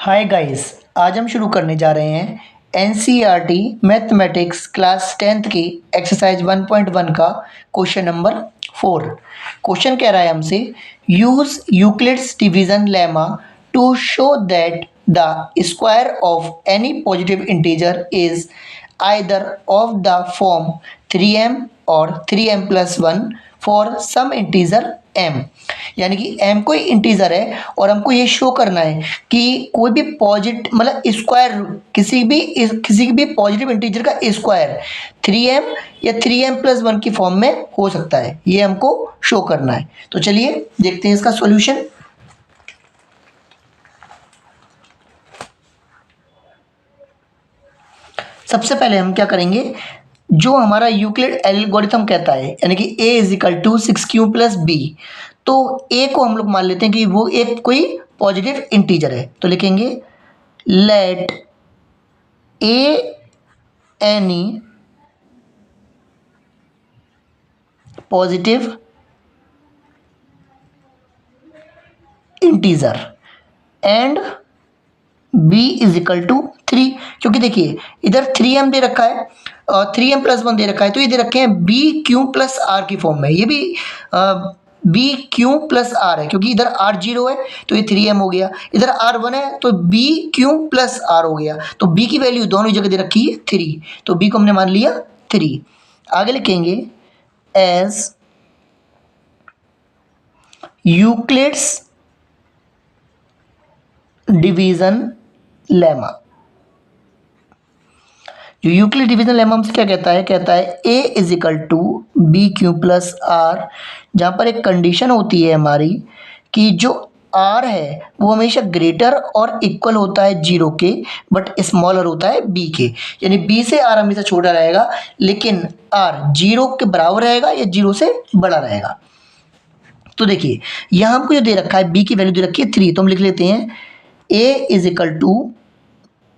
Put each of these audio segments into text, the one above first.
Hi guys, आज हम शुरू करने जा रहे हैं एनसीईआरटी मैथमेटिक्स क्लास 10th की एक्सरसाइज 1.1 का क्वेश्चन नंबर 4। क्वेश्चन कह रहा है हमसे use Euclid's division lemma to show that the square of any positive integer is either of the form 3m और 3m plus 1 for some integer m। यानी कि m कोई इंटीजर है और हमको ये शो करना है कि कोई भी पॉजिटिव मतलब स्क्वायर किसी भी पॉजिटिव इंटीजर का स्क्वायर 3m या 3m प्लस 1 की फॉर्म में हो सकता है, ये हमको शो करना है। तो चलिए देखते हैं इसका सॉल्यूशन। सबसे पहले हम क्या करेंगे, जो हमारा यूक्लिड एल्गोरिथम कहता है यानी कि a is equal to 6q plus b, तो a को हम लोग मान लेते हैं कि वो एक कोई पॉजिटिव इंटीजर है। तो लिखेंगे let a any positive integer and b is equal to 3, क्योंकि देखिए इधर 3m दे रखा है और 3m प्लस 1 दे रखा है, तो ये दे रखे हैं बी क्यू प्लस आर की फॉर्म में। ये भी बी क्यू प्लस आर है, क्योंकि इधर आर 0 है तो ये 3m हो गया, इधर आर 1 है तो बी क्यू प्लस आर हो गया। तो बी की वैल्यू दोनों जगह दे रखी है 3, तो बी को हमने मान लिया 3। आगे लिखेंगे एज यूक्लिड्स डिवीजन लेमा। जो यूक्लिड डिवीजन लेमा हमसे क्या कहता है a is equal to b q plus r, जहाँ पर एक कंडीशन होती है हमारी कि जो r है वो हमेशा ग्रेटर और इक्वल होता है 0 के, बट स्मॉलर होता है b के। यानी b से r हमेशा छोटा रहेगा लेकिन r 0 के बराबर रहेगा या 0 से बड़ा रहेगा। तो देखिए यहाँ हमको जो दे रखा है b की वैल्यू दे रखी है 3, तो हम लिख लेते हैं a is equal to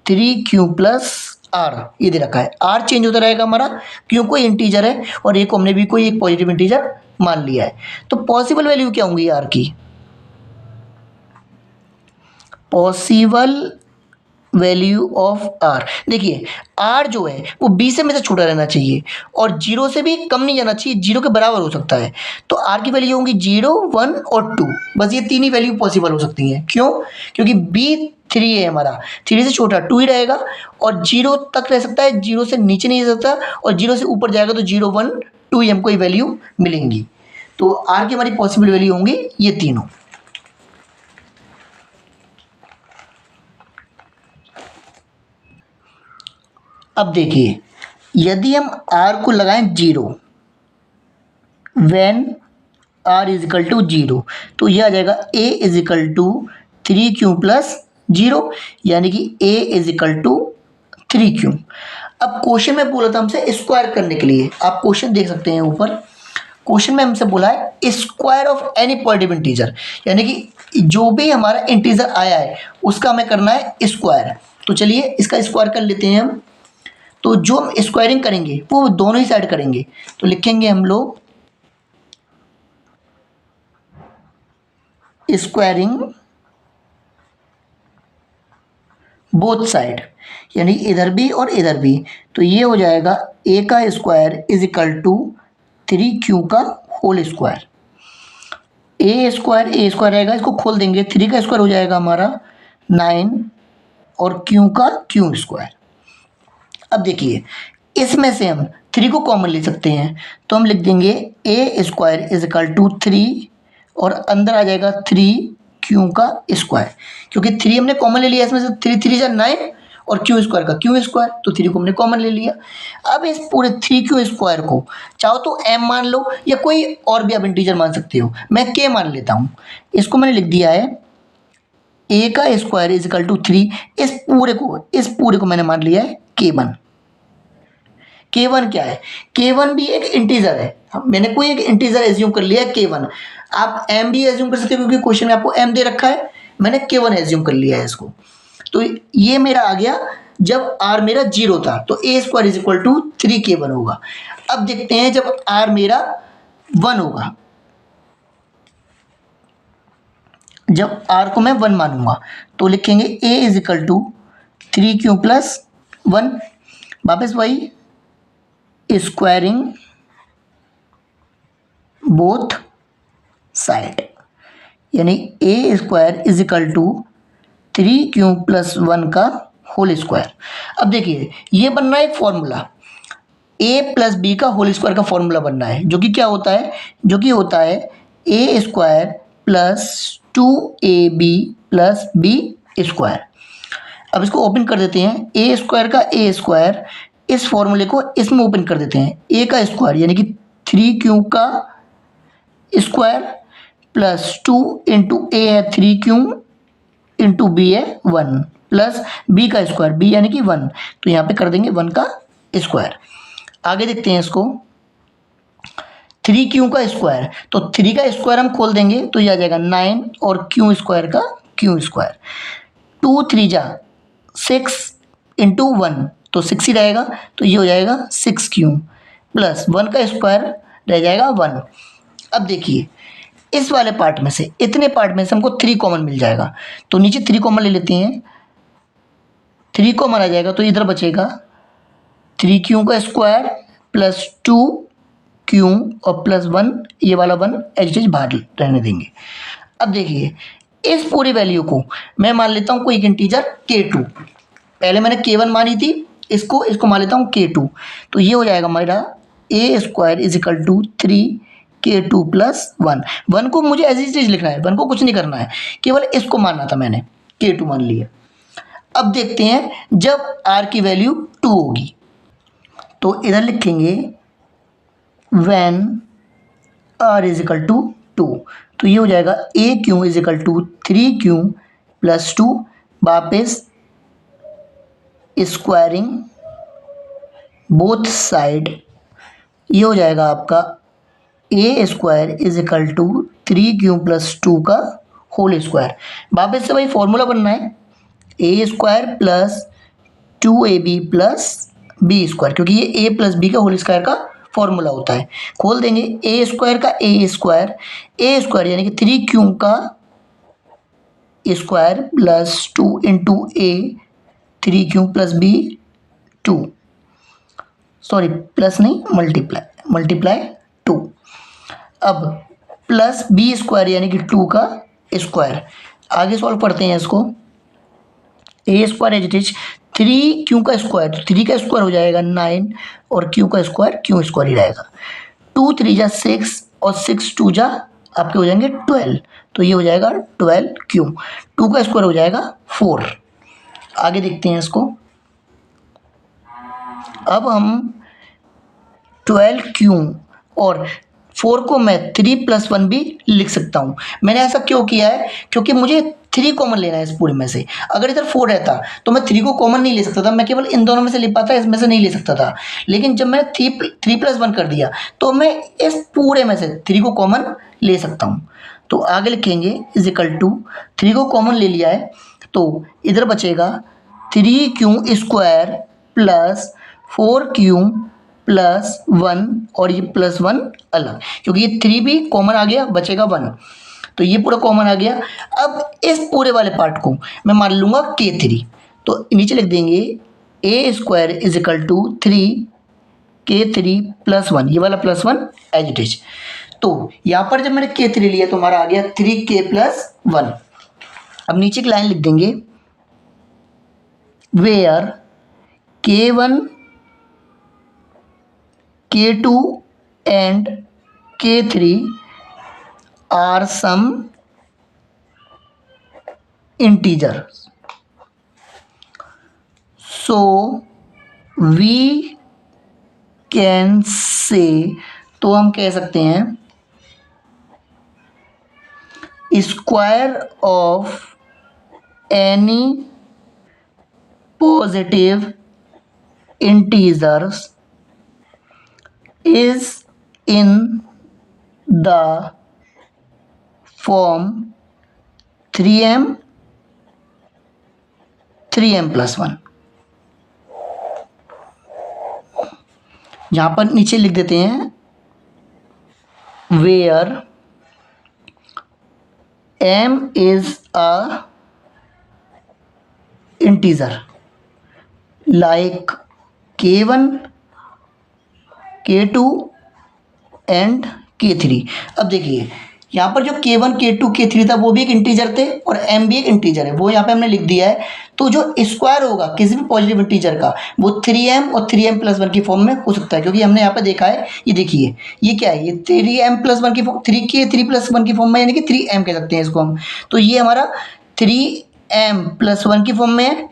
3q plus r, ये दे रखा है। आर चेंज होता रहेगा हमारा, क्यों कोई इंटीजर है और ये को हमने भी कोई एक पॉजिटिव इंटीजर मान लिया है। तो पॉसिबल वैल्यू क्या होंगी आर की? पॉसिबल वैल्यू ऑफ आर, देखिए आर जो है वो बी से हमेशा छोटा रहना चाहिए और 0 से भी कम नहीं जाना चाहिए, 0 के बराबर हो सकता है। तो आर की वैल्यू होंगी 0, 1 और 2, बस ये तीन ही वैल्यू पॉसिबल हो सकती हैं। क्यों? क्योंकि बी 3 है हमारा, 3 से छोटा 2 ही रहेगा और 0 तक रह सकता है, 0 से नीचे नहीं रह सकता, और 0 से ऊपर जाएगा तो 0, 1, 2 हमको ये वैल्यू मिलेंगी। तो आर की हमारी पॉसिबल वैल्यू होंगी ये तीनों। अब देखिए यदि हम r को लगाएं 0 when r is equal to 0, तो यह आ जाएगा a is equal to 3q plus 0, यानी कि a is equal to 3q। अब क्वेश्चन में बोला था हमसे स्क्वायर करने के लिए, आप क्वेश्चन देख सकते हैं ऊपर। क्वेश्चन में हमसे बोला है square of any positive integer, यानी कि जो भी हमारा इंटीजर आया है उसका हमें करना है स्क्वायर। तो चलिए इसका स्क्वायर कर लेते हैं हम। तो जो हम स्क्वायरिंग करेंगे वो दोनों ही साइड करेंगे, तो लिखेंगे हम लोग स्क्वायरिंग बोथ साइड, यानी इधर भी और इधर भी। तो ये हो जाएगा a का square is equal to 3q का होल स्क्वायर। a स्क्वायर रहेगा, इसको खोल देंगे, 3 का स्क्वायर हो जाएगा हमारा 9 और q का q स्क्वायर। अब देखिए इसमें से हम 3 को कॉमन ले सकते हैं, तो हम लिख देंगे a square is equal to 3 और अंदर आ जाएगा 3q का स्क्वायर, क्योंकि 3 हमने कॉमन ले लिया, इसमें से 3 3 जा 9 और q स्क्वायर का q स्क्वायर, तो 3 को हमने कॉमन ले लिया। अब इस पूरे 3q स्क्वायर को चाहो तो m मान लो या कोई और भी आप इंटीजर मान सकते हो, मैं k मान लेता हूँ। इसको मैंने लिख दिया है a का स्क्वायर इज इक्वल टू 3, इस पूरे को मैंने मान लिया है k1। k1 क्या है? k1 भी एक इंटीजर है, मैंने कोई एक इंटीजर एज्यूम कर लिया है k1। आप m भी एज्यूम कर सकते हो, क्योंकि क्वेश्चन में आपको m दे रखा है, मैंने k1 एज्यूम कर लिया है इसको। तो ये मेरा आ गया जब r मेरा 0 था, तो a square is equal to 3k1 होगा। अब देखते हैं जब r मेरा 1 होगा, जब r को मैं 1 मानूंगा तो लिखेंगे a is equal to 3q plus 1, वापस वही स्क्वायरिंग बोथ साइड, यानी a square is equal to 3q plus 1 का होल स्क्वायर। अब देखिए ये बनना है एक फॉर्मूला, a प्लस बी का होल स्क्वायर का फॉर्मूला बनना है, जो कि क्या होता है, जो कि होता है a square plus 2ab plus b square. अब इसको ओपन कर देते हैं, a स्क्वायर का a स्क्वायर, इस फॉर्मूले को इसमें ओपन कर देते हैं, a का स्क्वायर यानी कि 3q का स्क्वायर प्लस 2 इंटू a है 3q इंटू बी है 1 प्लस b का स्क्वायर, b यानी कि 1, तो यहाँ पे कर देंगे 1 का स्क्वायर। आगे देखते हैं इसको, 3q का स्क्वायर, तो 3 का स्क्वायर हम खोल देंगे तो ये आ जाएगा 9 और q स्क्वायर का q स्क्वायर, 2 3 जा 6 इंटू 1 तो 6 ही रहेगा, तो ये हो जाएगा 6q प्लस 1 का स्क्वायर रह जाएगा 1। अब देखिए इस वाले पार्ट में से, इतने पार्ट में से हमको 3 कॉमन मिल जाएगा, तो नीचे 3 कॉमन ले लेते हैं, 3 कॉमन आ जाएगा तो इधर बचेगा 3q का स्क्वायर प्लस 2q और प्लस 1, ये वाला 1 एच बाहर रहने देंगे। अब देखिए इस पूरी वैल्यू को मैं मान लेता हूँ कोई एक इंटीजर k2, पहले मैंने k1 मानी थी, इसको मान लेता हूँ k2, तो ये हो जाएगा मेरा a square is equal to 3k2 plus 1 को मुझे ऐसी चीज़ लिखना है, 1 को कुछ नहीं करना है, केवल इसको मानना था मैंने, k2 मान लिया। अब देखते हैं जब r की वैल्यू 2 होगी, तो इधर लिखेंगे when r is equal to 2, तो ये हो जाएगा aq is equal to 3q plus 2, वापस स्क्वायरिंग बोथ साइड, ये हो जाएगा आपका a square is equal to 3q plus 2 का होल स्क्वायर। वापस से भाई फॉर्मूला बनना है a square plus 2ab plus b square, क्योंकि ये a प्लस बी का होल स्क्वायर का फॉर्मूला होता है। खोल देंगे a स्क्वायर का a स्क्वायर यानी कि 3q का square plus 2 into a 3q plus b 2, sorry plus नहीं मल्टीप्लाई 2, अब प्लस बी स्क्वायर यानी कि 2 का स्क्वायर। आगे सॉल्व करते हैं इसको, a square as it is 3q का स्क्वायर, तो 3 का स्क्वायर हो जाएगा 9 और q का स्क्वायर q स्क्वायर ही रहेगा, 2 3 जा 6 और 6 2 जा आपके हो जाएंगे 12, तो ये हो जाएगा 12q, 2 का स्क्वायर हो जाएगा 4। आगे देखते हैं इसको, अब हम 12q और 4 को मैं 3 प्लस 1 भी लिख सकता हूँ। मैंने ऐसा क्यों किया है, क्योंकि मुझे 3 कॉमन लेना है इस पूरे में से। अगर इधर 4 रहता तो मैं 3 को कॉमन नहीं ले सकता था, मैं केवल इन दोनों में से ले पाता, इसमें से नहीं ले सकता था। लेकिन जब मैंने 3 प्लस 1 कर दिया तो मैं इस पूरे में से 3 को कॉमन ले सकता हूँ। तो आगे लिखेंगे इज इक्वल टू 3 को कॉमन ले लिया है तो इधर बचेगा 3q square plus 4q plus 1 और ये प्लस 1 अलग, क्योंकि ये 3 भी कॉमन आ गया, बचेगा 1, तो ये पूरा कॉमन आ गया। अब इस पूरे वाले पार्ट को मैं मान लूँगा k3, तो नीचे लिख देंगे a square is equal to 3k3 plus 1, ये वाला प्लस 1 एज इट इज। तो यहाँ पर जब मैंने k3 लिया तो हमारा आ गया 3k प्लस 1। अब नीचे की लाइन लिख देंगे where k1 k2 and k3 are some integers, so we can say, तो हम कह सकते हैं square of any positive integers is in the form 3m plus 1। यहाँ पर नीचे लिख देते हैं where m is a integer like k1 k2 and k3। अब देखिए यहाँ पर जो k1 k2 k3 था वो भी एक इंटीजर थे और m भी एक इंटीजर है, वो यहाँ पे हमने लिख दिया है। तो जो स्क्वायर होगा किसी भी पॉजिटिव इंटीजर का वो 3m और 3m+1 की फॉर्म में हो सकता है, क्योंकि हमने यहाँ पे देखा है, ये देखिए ये क्या है, ये 3m+1 की फॉर्म 3 की फॉर्म में, यानी कि 3m कह सकते हैं इसको हम। तो ये हमारा 3m+1 की फॉर्म में है।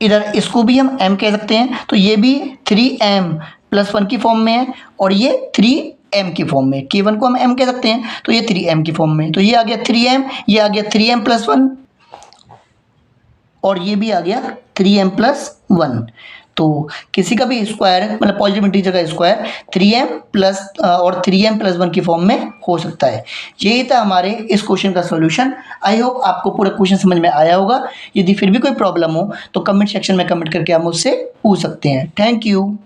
इधर इसको भी हम m कह सकते हैं, तो ये भी 3m+1 की फॉर्म में है और ये 3m की फॉर्म में। k1 को हम m कह सकते हैं, तो ये 3m की फॉर्म में। तो ये आ गया 3m, ये आ गया 3m+1 और ये भी आ गया 3m+1। तो किसी का भी स्क्वायर मतलब पॉजिटिव इंटीजर का स्क्वायर 3m+ और 3m+1 की फॉर्म में हो सकता है। यही था हमारे इस क्वेश्चन का सॉल्यूशन। आई होप आपको पूरा क्वेश्चन समझ में आया होगा। यदि फिर भी कोई प्रॉब्लम हो तो कमेंट सेक्शन में कमेंट करके आप मुझसे पूछ सकते हैं। Thank you.